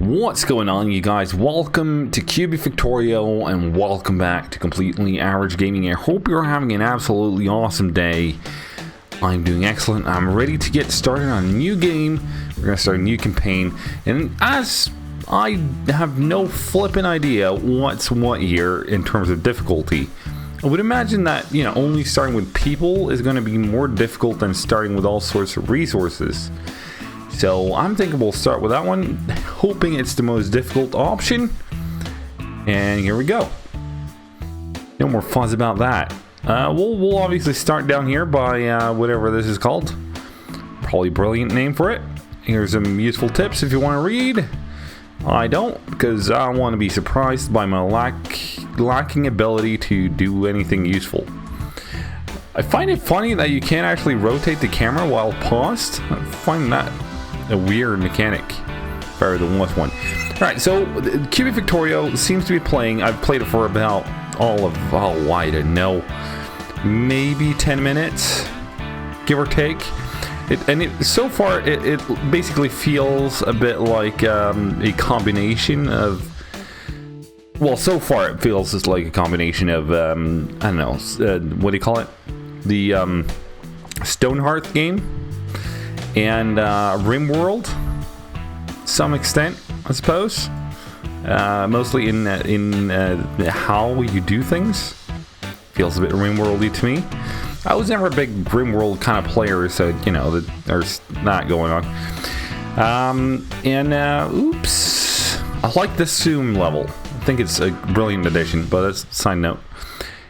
What's going on, you guys? Welcome to Kubifactorio and welcome back to Completely Average Gaming. I hope you're having an absolutely awesome day. I'm doing excellent. I'm ready to get started on a new game. We're going to start a new campaign. And as I have no flipping idea what's what here in terms of difficulty, I would imagine that, only starting with people is going to be more difficult than starting with all sorts of resources. So I'm thinking we'll start with that one, hoping it's the most difficult option. And here we go. No more fuzz about that. We'll obviously start down here by whatever this is called. Probably a brilliant name for it. Here's some useful tips if you want to read. I don't, because I don't want to be surprised by my lacking ability to do anything useful. I find it funny that you can't actually rotate the camera while paused. I find that a weird mechanic, if I were the worst one. Alright, so Kubifactorio seems to be playing. I've played it for about I don't know, maybe 10 minutes, give or take. So far it basically feels a bit like a combination of, well, so far it feels just like a combination of I don't know, what do you call it, the Stonehearth game and Rimworld, to some extent, I suppose. Mostly in how you do things. Feels a bit Rimworldy to me. I was never a big Rimworld kind of player, so there's that going on. Oops, I like the Zoom level. I think it's a brilliant addition, but that's a side note.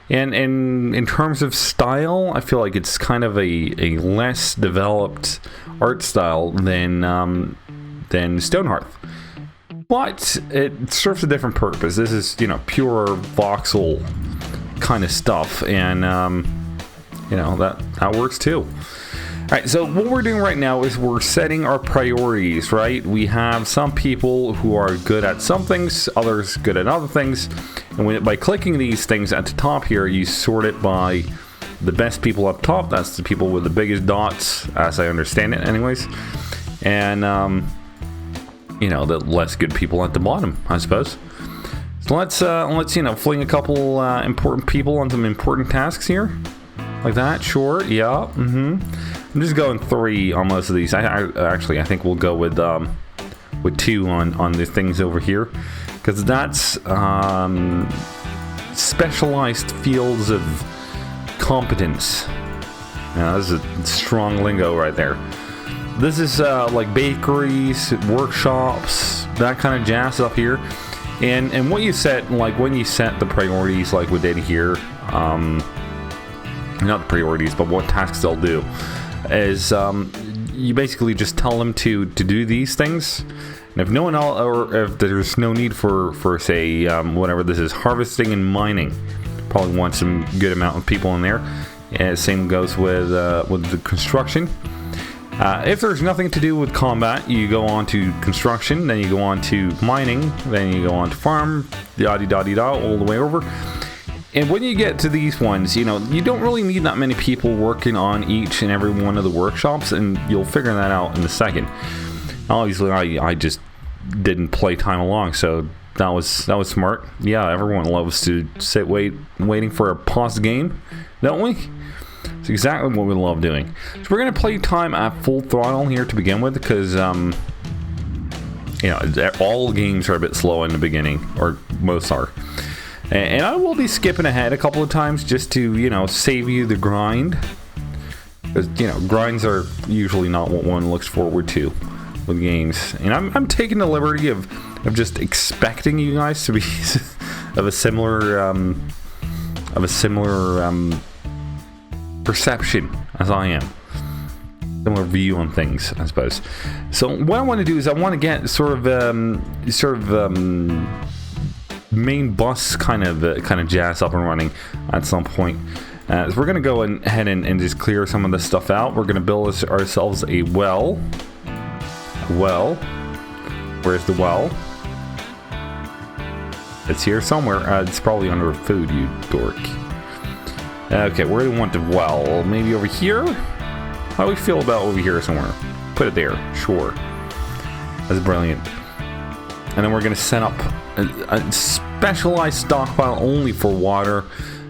And in terms of style, I feel like it's kind of a less developed art style than Stonehearth. But it serves a different purpose. This is, pure voxel kind of stuff, and that works too. Alright, so what we're doing right now is we're setting our priorities, right? We have some people who are good at some things, others good at other things, and by clicking these things at the top here, you sort it by the best people up top. That's the people with the biggest dots, as I understand it anyways, and the less good people at the bottom, I suppose. So let's fling a couple important people on some important tasks here, like that. Sure, yeah. I'm just going 3 on most of these. I think we'll go with 2 on the things over here, because that's specialized fields of competence. This is a strong lingo right there. This is like bakeries, workshops, that kind of jazz up here. And what you set, like when you set the priorities like we did here, not the priorities, but what tasks they'll do, is you basically just tell them to do these things. And if no one else, or if there's no need for say whatever this is, harvesting and mining, probably want some good amount of people in there. And same goes with the construction. If there's nothing to do with combat, you go on to construction, then you go on to mining, then you go on to farm, yada-da-da-da, all the way over. And when you get to these ones, you don't really need that many people working on each and every one of the workshops, and you'll figure that out in a second. Obviously, I just didn't play time along, so that was smart. Yeah, everyone loves to sit waiting for a paused game, don't we? It's exactly what we love doing. So we're going to play time at full throttle here to begin with, because all games are a bit slow in the beginning, or most are. And I will be skipping ahead a couple of times just to, save you the grind. Because, grinds are usually not what one looks forward to with games. And I'm taking the liberty of just expecting you guys to be of a similar perception as I am. Similar view on things, I suppose. So what I want to do is I want to get sort of main bus kind of jazz up and running at some point. So we're going to go ahead and just clear some of this stuff out. We're going to build ourselves a well. Where's the well? It's here somewhere. It's probably under food, you dork. Okay, where do we want the well? Maybe over here? How do we feel about over here somewhere? Put it there. Sure. That's brilliant. And then we're going to set up a specialized stockpile only for water.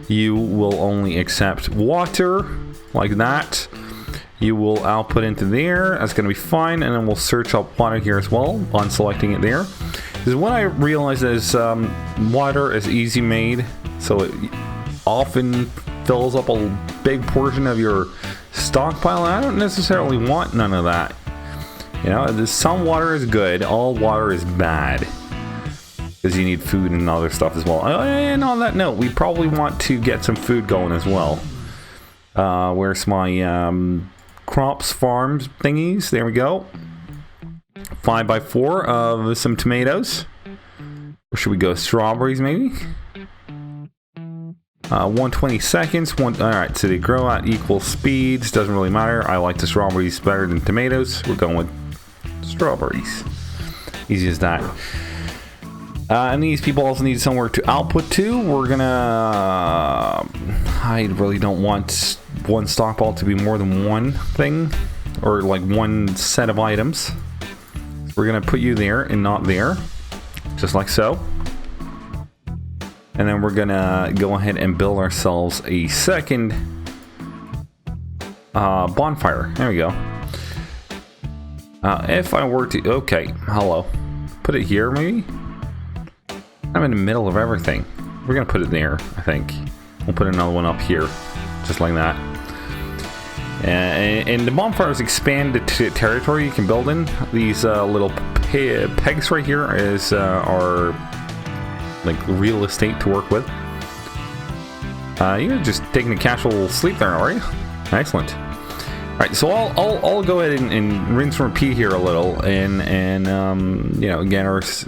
You will only accept water like that. You will output into there. That's going to be fine. And then we'll search up water here as well on selecting it there. Because what I realized is water is easy made. So it often fills up a big portion of your stockpile. And I don't necessarily want none of that. You know, some water is good. All water is bad. Because you need food and other stuff as well. And on that note, we probably want to get some food going as well. Where's my crops, farms thingies? There we go. 5x4 of some tomatoes. Or should we go strawberries maybe? 120 seconds. Alright, so they grow at equal speeds. Doesn't really matter. I like the strawberries better than tomatoes. We're going with strawberries. Easy as that. And these people also need somewhere to output to. We're gonna... I really don't want one stockpile to be more than one thing. Or like one set of items. So we're gonna put you there and not there. Just like so. And then we're gonna go ahead and build ourselves a second bonfire. There we go. If I were to... Okay, hello. Put it here, maybe? I'm in the middle of everything. We're gonna put it there, I think. We'll put another one up here. Just like that. And the bonfires expand the territory you can build in. These little pegs right here are like real estate to work with. You're just taking a casual sleep there, are you? Excellent. Alright, so I'll go ahead and rinse and repeat here a little and you know, get us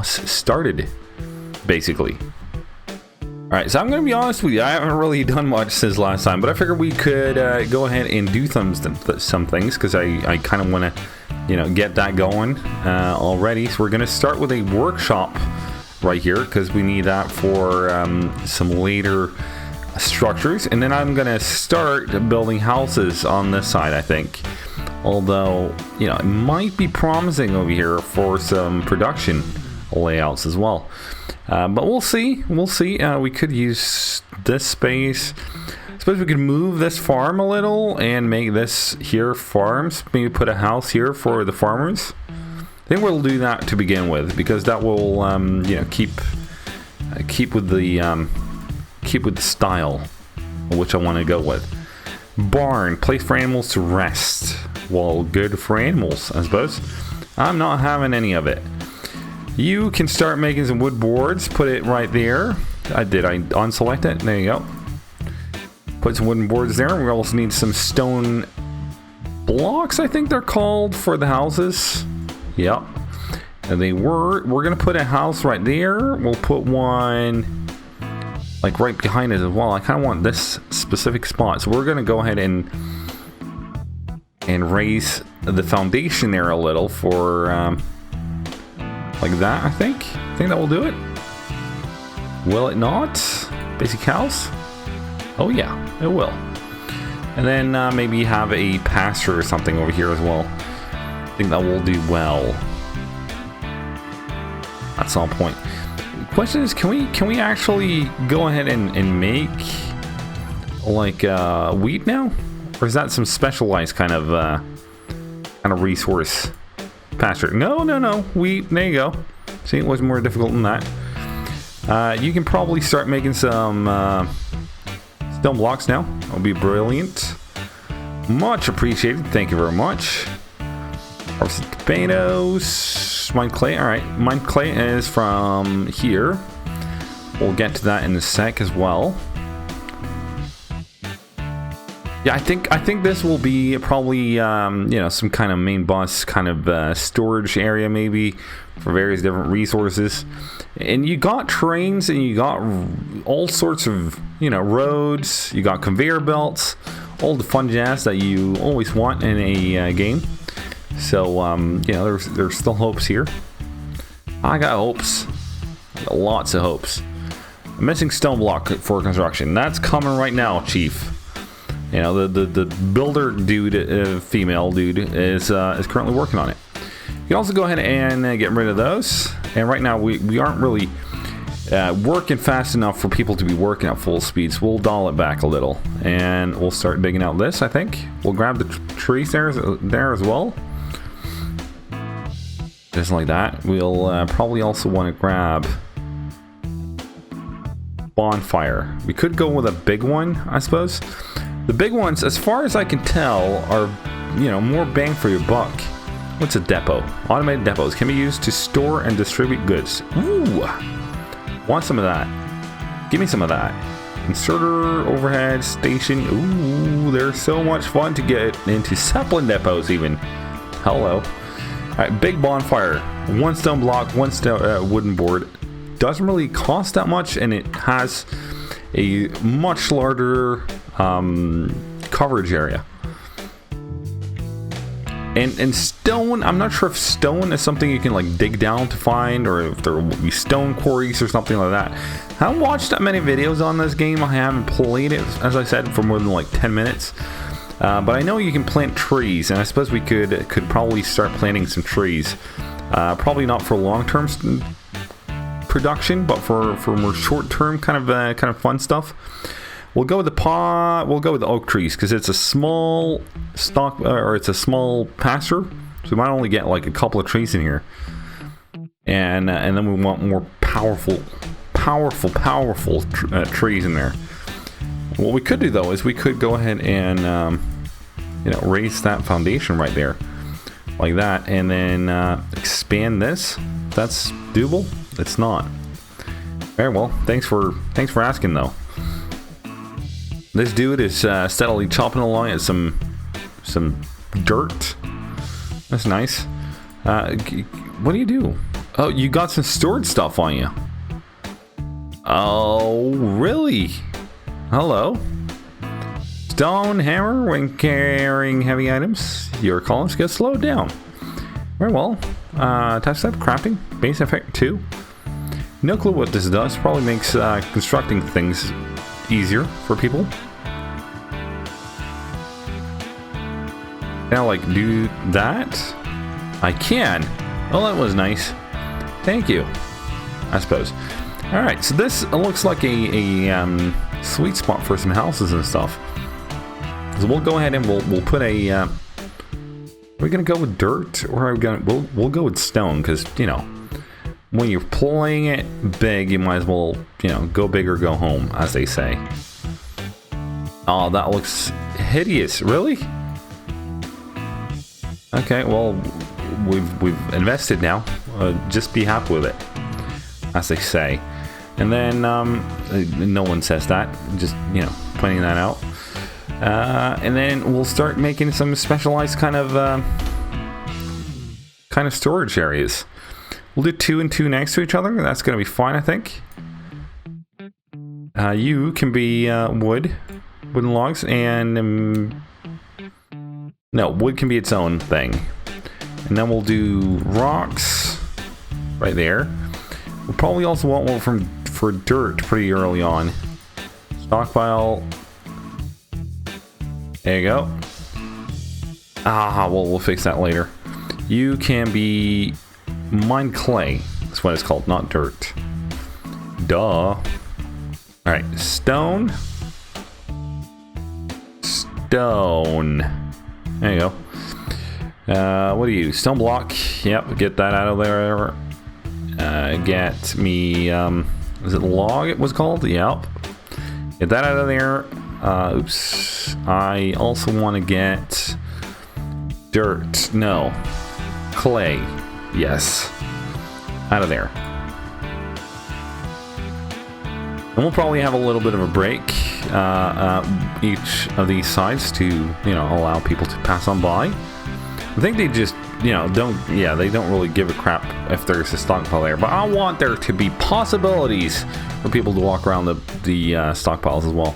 started, basically. Alright, so I'm going to be honest with you, I haven't really done much since last time, but I figured we could go ahead and do some things, because I kind of want to, you know, get that going already. So we're going to start with a workshop right here, because we need that for some later structures, and then I'm gonna start building houses on this side, I think. Although, you know, it might be promising over here for some production layouts as well. But we'll see. We could use this space. I suppose we could move this farm a little and make this here farms. Maybe put a house here for the farmers. I think we'll do that to begin with, because that will, you know, keep with the style, which I want to go with. Barn, place for animals to rest. Well, good for animals, I suppose. I'm not having any of it. You can start making some wood boards. Put it right there. I unselect it? There you go. Put some wooden boards there. We also need some stone blocks, I think they're called, for the houses. Yep. And we're gonna put a house right there. We'll put one like right behind it as well. I kind of want this specific spot, so we're gonna go ahead and raise the foundation there a little for like that. I think that will do it. Will it not? Basic house? Oh yeah, it will. And then maybe have a pasture or something over here as well. I think that will do well at some point. The question is, can we actually go ahead and make like wheat now, or is that some specialized kind of resource pasture? No, wheat. There you go. See, it was more difficult than that. You can probably start making some stone blocks now. That'll be brilliant. Much appreciated. Thank you very much. Harvested tomatoes. Mined clay. All right, mined clay is from here. We'll get to that in a sec as well. Yeah, I think this will be probably you know, some kind of main bus kind of storage area maybe for various different resources. And you got trains, and you got all sorts of, you know, roads. You got conveyor belts, all the fun jazz that you always want in a game. So you know, there's still hopes here. I got hopes. I got lots of hopes. I'm missing stone block for construction. That's coming right now, Chief. You know, the builder dude, female dude, is currently working on it. You can also go ahead and get rid of those. And right now we aren't really working fast enough for people to be working at full speed, so we'll dial it back a little. And we'll start digging out this, I think. We'll grab the trees there as well. Just like that. We'll probably also want to grab bonfire. We could go with a big one, I suppose. The big ones, as far as I can tell, are, you know, more bang for your buck. What's a depot? Automated depots can be used to store and distribute goods. Ooh, want some of that. Give me some of that. Inserter, overhead, station. Ooh, they're so much fun to get into. Zeppelin depots even. Hello. Alright, big bonfire. One stone block, one wooden board. Doesn't really cost that much, and it has a much larger coverage area. And stone, I'm not sure if stone is something you can like dig down to find, or if there will be stone quarries or something like that. I haven't watched that many videos on this game. I haven't played it, as I said, for more than like 10 minutes. But I know you can plant trees, and I suppose we could probably start planting some trees. Probably not for long-term production, but for more short-term kind of fun stuff. We'll go with we'll go with the oak trees because it's a small stock, or it's a small pasture, so we might only get like a couple of trees in here. And then we want more powerful trees in there. What we could do though is we could go ahead and you know, raise that foundation right there, like that, and then expand this. That's doable. It's not. Very well. Thanks for asking though. This dude is steadily chopping along at some dirt. That's nice. What do you do? Oh, you got some storage stuff on you. Oh, really? Hello. Stone hammer when carrying heavy items. Your columns get slowed down. Very well. Test step crafting. Base effect 2. No clue what this does. Probably makes constructing things easier for people. Now, like, do that? I can. Oh, that was nice. Thank you, I suppose. Alright, so this looks like a sweet spot for some houses and stuff. So we'll go ahead and we'll put a... are we going to go with dirt? Or are we going to... We'll go with stone, because, you know, when you're playing it big, you might as well, you know, go big or go home, as they say. Oh, that looks hideous. Really? Okay, well, we've invested now. Just be happy with it, as they say. And then no one says that. Just, you know, pointing that out. And then we'll start making some specialized kind of storage areas. We'll do 2 and 2 next to each other. That's going to be fine, I think. You can be wooden logs, and no, wood can be its own thing. And then we'll do rocks right there. We'll probably also want one for dirt pretty early on. Stockpile. There you go. Well, we'll fix that later. You can be mine clay. That's what it's called, not dirt. Duh. Alright, stone. Stone. There you go. What do you? Stone block. Yep, get that out of there. Get me, is it log it was called? Yep. Get that out of there. Oops. I also want to get dirt. No. Clay. Yes. Out of there. And we'll probably have a little bit of a break each of these sides to, you know, allow people to pass on by. I think they just, you know, they don't really give a crap if there's a stockpile there. But I want there to be possibilities for people to walk around the stockpiles as well.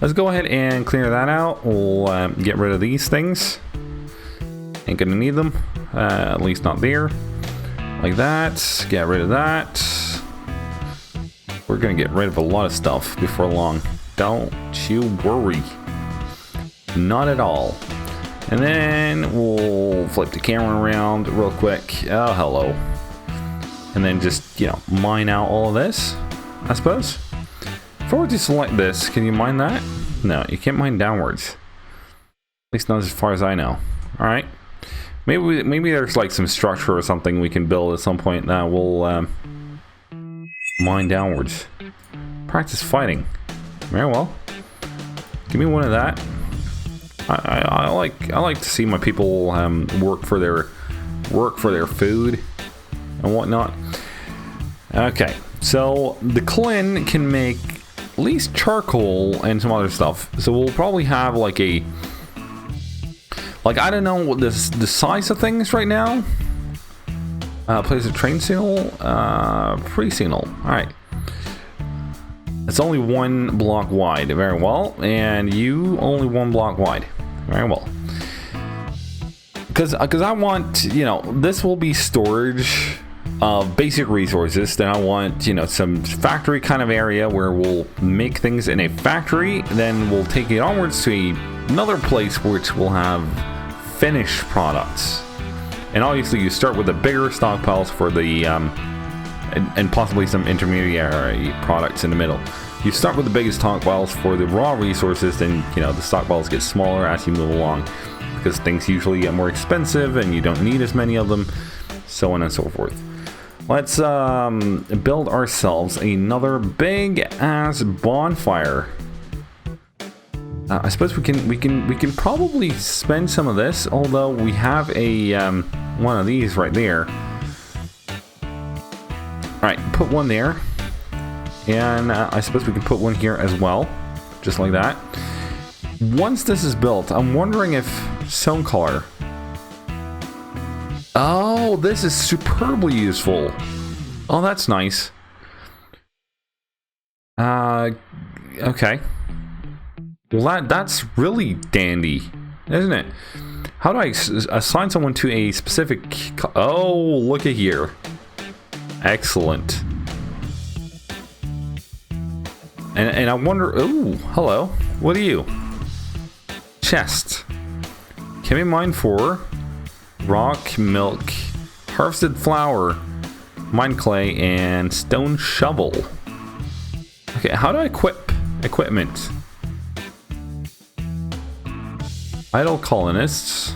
Let's go ahead and clear that out. We'll get rid of these things. Ain't gonna need them, at least not there. Like that. Get rid of that. We're gonna get rid of a lot of stuff before long. Don't you worry. Not at all. And then we'll flip the camera around real quick. Oh, hello. And then just, you know, mine out all of this, I suppose. If I were to select this, can you mine that? No, you can't mine downwards. At least not as far as I know. Alright. Maybe there's like some structure or something we can build at some point that will mine downwards. Practice fighting. Very well. Give me one of that. I like to see my people work for their food and whatnot. Okay, so the Clin can make at least charcoal and some other stuff. So we'll probably have like a, like, I don't know what the size of things right now. Place a train signal, pre-signal. All right. It's only 1 block wide. Very well. And you only 1 block wide. Very well. Because I want, you know, this will be storage of basic resources. Then I want, you know, some factory kind of area where we'll make things in a factory. Then we'll take it onwards to another place which will have finished products. And obviously you start with the bigger stockpiles for the and possibly some intermediary products in the middle. You start with the biggest stockpiles for the raw resources, then, you know, the stockpiles get smaller as you move along, because things usually get more expensive and you don't need as many of them, so on and so forth. Let's build ourselves another big ass bonfire. I suppose we can probably spend some of this, although we have a one of these right there. Alright, put one there. And I suppose we can put one here as well. Just like that. Once this is built, I'm wondering if stone color. Oh, this is superbly useful. Oh, that's nice. Okay. Well, that's really dandy, isn't it? How do I assign someone to a specific... Oh, look at here. Excellent. And I wonder... Oh, hello. What are you? Chest. Can we mine for rock, milk, harvested flour, mine clay, and stone shovel? Okay, how do I equip equipment? Idle colonists.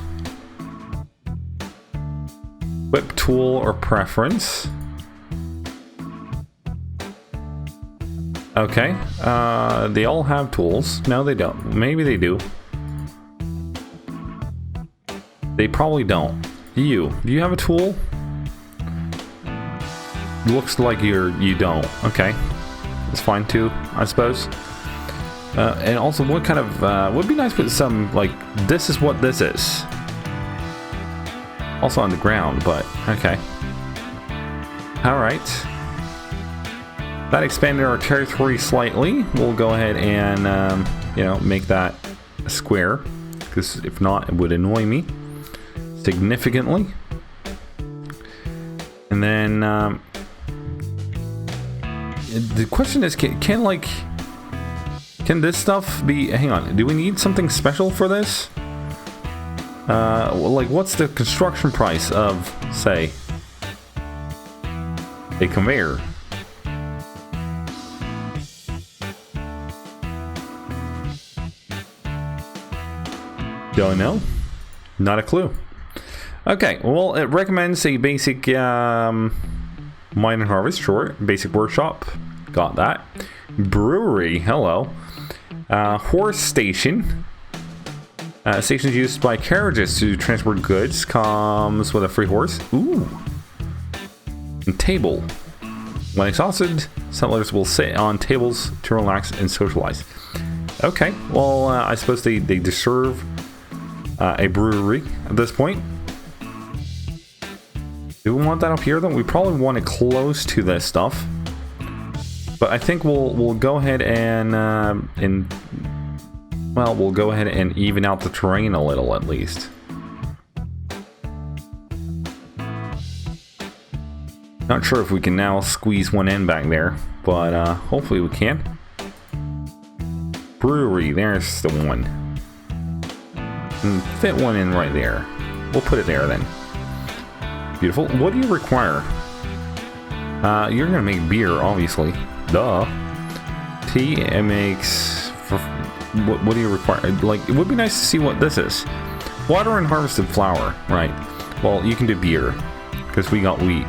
Whip tool or preference. Okay, they all have tools. No, they don't. Maybe they do. They probably don't. Do you have a tool? Looks like you don't. Okay, that's fine too, I suppose. And also, what kind of would be nice with some, like, this is what this is. Also on the ground, but okay. All right. That expanded our territory slightly. We'll go ahead and, you know, make that a square, because if not, it would annoy me significantly. And then the question is, can this stuff be? Hang on, do we need something special for this? Like, what's the construction price of, say, a conveyor? Don't know. Not a clue. Okay, well, it recommends a basic mine and harvest, sure. Basic workshop, got that. Brewery, hello. Horse station. Stations used by carriages to transport goods. Comes with a free horse. Ooh. And table. When exhausted, settlers will sit on tables to relax and socialize. Okay, well, I suppose they deserve a brewery at this point. Do we want that up here though? We probably want it close to this stuff. But I think we'll go ahead and well, we'll go ahead and even out the terrain a little at least. Not sure if we can now squeeze one in back there, but hopefully we can. Brewery, there's the one. and fit one in right there. We'll put it there then. Beautiful. What do you require? You're gonna make beer, obviously. Duh. Tea, it makes... What do you require? Like, it would be nice to see what this is. Water and harvested flour. Right. Well, you can do beer, because we got wheat.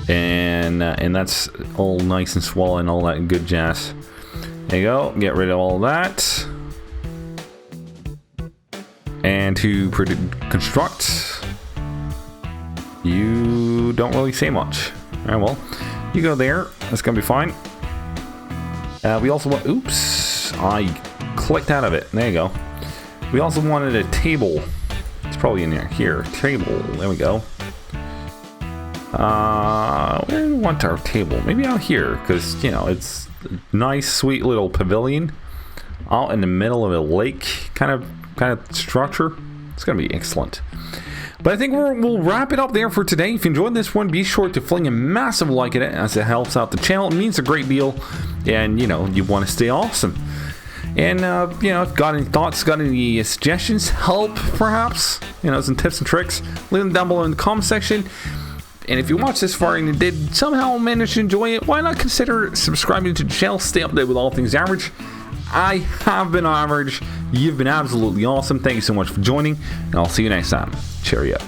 And that's all nice and swollen, all that good jazz. There you go. Get rid of all that. And to construct, you don't really say much. Alright, well, you go there. That's gonna be fine. We also want... Oops. I clicked out of it. There you go. We also wanted a table. It's probably in there. Here. Table. There we go. Where do we want our table? Maybe out here, because, you know, it's a nice, sweet little pavilion out in the middle of a lake kind of structure. It's gonna be excellent. But I think we'll wrap it up there for today. If you enjoyed this one, be sure to fling a massive like at it, as it helps out the channel. It means a great deal, and you know, you want to stay awesome. And you know, if got any thoughts, got any suggestions, help perhaps, you know, some tips and tricks, leave them down below in the comment section. And if you watched this far and you did somehow manage to enjoy it, why not consider subscribing to the channel, stay updated with all things average. I have been average. You've been absolutely awesome. Thank you so much for joining, and I'll see you next time. Cheerio.